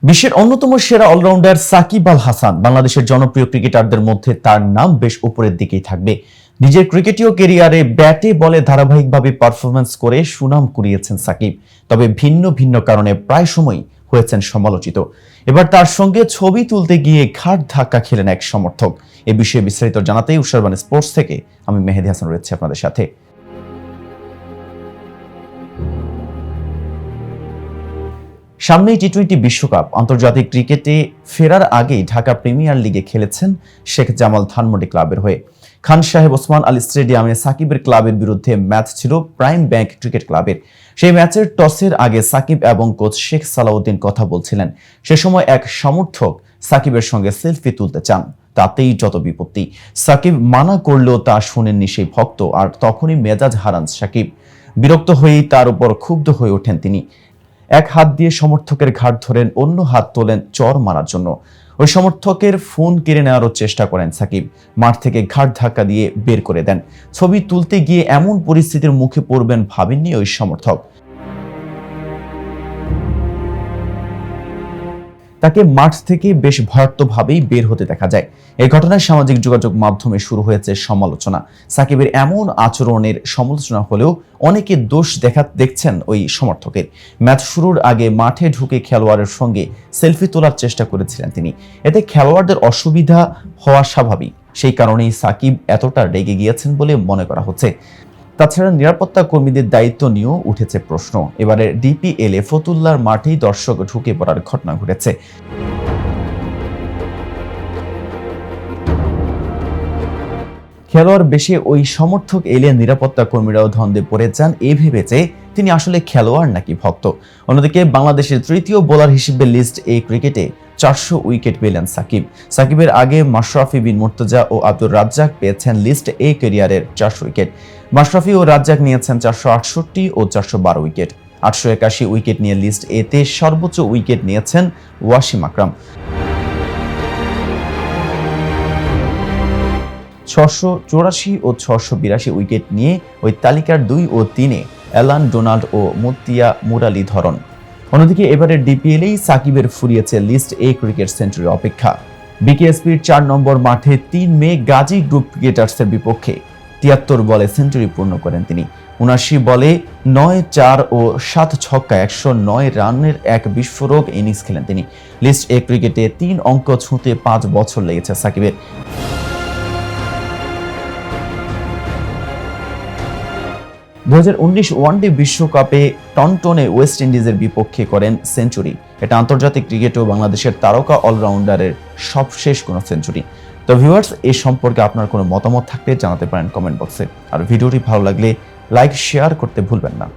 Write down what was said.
বিশ্বের অন্যতম সেরা অলরাউন্ডার সাকিব আল হাসান বাংলাদেশের জনপ্রিয় ক্রিকেটারদের মধ্যে তার নাম বেশ উপরের দিকেই থাকবে। নিজের ক্রিকেটীয় ক্যারিয়ারে ব্যাটে বলে ধারাবাহিকভাবে পারফরম্যান্স করে সুনাম কুড়িয়েছেন সাকিব। তবে ভিন্ন ভিন্ন কারণে প্রায় সময় হয়েছেন সমালোচিত। এবার তার সঙ্গে ছবি তুলতে গিয়ে ঘাট ধাক্কা খেলেন এক সমর্থক। এ বিষয়ে বিস্তারিত জানাতে উৎসর্বান স্পোর্টস থেকে আমি মেহেদী হাসান রয়েছে আপনাদের সাথে। সামনেই টি-20 বিশ্বকাপ। আন্তর্জাতিক ক্রিকেটে ফেরার আগেই ঢাকা প্রিমিয়ার লিগে খেলেছেন শেখ জামাল ধানমন্ডি ক্লাবের হয়ে। খান সাহেব ওসমান আলী স্টেডিয়ামে সাকিবের ক্লাবের বিরুদ্ধে ম্যাচ ছিল প্রাইম ব্যাংক ক্রিকেট ক্লাবের। সেই ম্যাচের টসের আগে সাকিব এবং কোচ শেখ সালাউদ্দিন কথা বলছিলেন। সে সময় এক সমর্থক সাকিবের সঙ্গে সেলফি তুলতে চান, তাতেই যত বিপত্তি। সাকিব মানা করলেও তা শোনেননি সেই ভক্ত, আর তখনই মেজাজ হারান সাকিব। বিরক্ত হয়েই তার উপর ক্ষুব্ধ হয়ে ওঠেন তিনি। এক হাত দিয়ে সমর্থকের ঘাড় ধরেন, অন্য হাত তোলেন চর মারার জন্য। ওই সমর্থকের ফোন কেড়ে নেওয়ারও চেষ্টা করেন সাকিব। মাঠ থেকে ঘাড় ধাক্কা দিয়ে বের করে দেন। ছবি তুলতে গিয়ে এমন পরিস্থিতির মুখে পড়বেন ভাবেননি ওই সমর্থক। তাকে মাঠ থেকে বেশ ভয়ার্থভাবেই বের হতে দেখা যায়। এই ঘটনায় সামাজিক যোগাযোগ মাধ্যমে শুরু হয়েছে সমালোচনা। সাকিবের এমন আচরণের সমালোচনা হলেও অনেকে দোষ দেখছেন ওই সমর্থকের। ম্যাচ শুরুর আগে মাঠে ঢুকে খেলোয়াড়ের সঙ্গে সেলফি তোলার চেষ্টা করেছিলেন তিনি। এতে খেলোয়াড়দের অসুবিধা হওয়া স্বাভাবিক, সেই কারণেই সাকিব এতটা রেগে গিয়েছেন বলে মনে করা হচ্ছে। তাছাড়া নিরাপত্তা কর্মীদের দায়িত্ব নিয়েও উঠেছে প্রশ্ন। এবারে ডিপিএলে ফতুল্লার মাঠেই দর্শক ঢুকে পড়ার ঘটনা ঘটেছে। খেলোয়াড় বেশে ওই সমর্থক এলে নিরাপত্তা কর্মীরাও ধন্দে পড়ে যান এই ভেবে যে তিনি আসলে খেলোয়াড় নাকি ভক্ত। অন্যদিকে বাংলাদেশের তৃতীয় বোলার হিসেবে লিস্ট এ ক্রিকেটে 400 উইকেট পেলেন সাকিব। সাকিবের আগে মাশরাফি বিন মুর্তজা ও আব্দুর রাজ্জাক পেয়েছেন লিস্ট এ ক্যারিয়ারের 400 উইকেট। মাশরাফি ও রাজ্জাক নিয়েছেন 468 ও 412 উইকেট। 881 উইকেট নিয়ে লিস্ট এতে সর্বোচ্চ উইকেট নিয়েছেন ওয়াসিম আকরাম। 684 ও 682 উইকেট নিয়ে ওই তালিকার 2 ও 3-এ অ্যালান ডোনাল্ড ও মুতিয়া মুরালীধরন। অন্যদিকে এবারে ডিপিএলেই সাকিবের ফুরিয়েছে লিস্ট এ ক্রিকেট সেঞ্চুরি অপেক্ষা। বিকেএসপির 4 নম্বর মাঠে 3 মে গাজী গ্রুপ ক্রিকেটার্সের বিপক্ষে 73 বলে সেঞ্চুরি পূর্ণ করেন তিনি। 79 বলে 9-4 ও 7 ছক্কায় 109 রানের এক বিস্ফোরক ইনিংস খেলেন তিনি। লিস্ট এ ক্রিকেটে 3 অঙ্ক ছুঁতে 5 বছর লেগেছে সাকিবের। 2019 ওয়ানডে বিশ্বকাপে টনটনে ওয়েস্ট ইন্ডিজের বিপক্ষে করেন সেঞ্চুরি। এটা আন্তর্জাতিক ক্রিকেটেও বাংলাদেশের তারকা অলরাউন্ডারের সবশেষ কোনো সেঞ্চুরি। তো ভিউয়ার্স, এই সম্পর্কে আপনার কোনো মতামত থাকলে জানাতে পারেন কমেন্ট বক্সে। আর ভিডিওটি ভালো লাগলে লাইক শেয়ার করতে ভুলবেন না।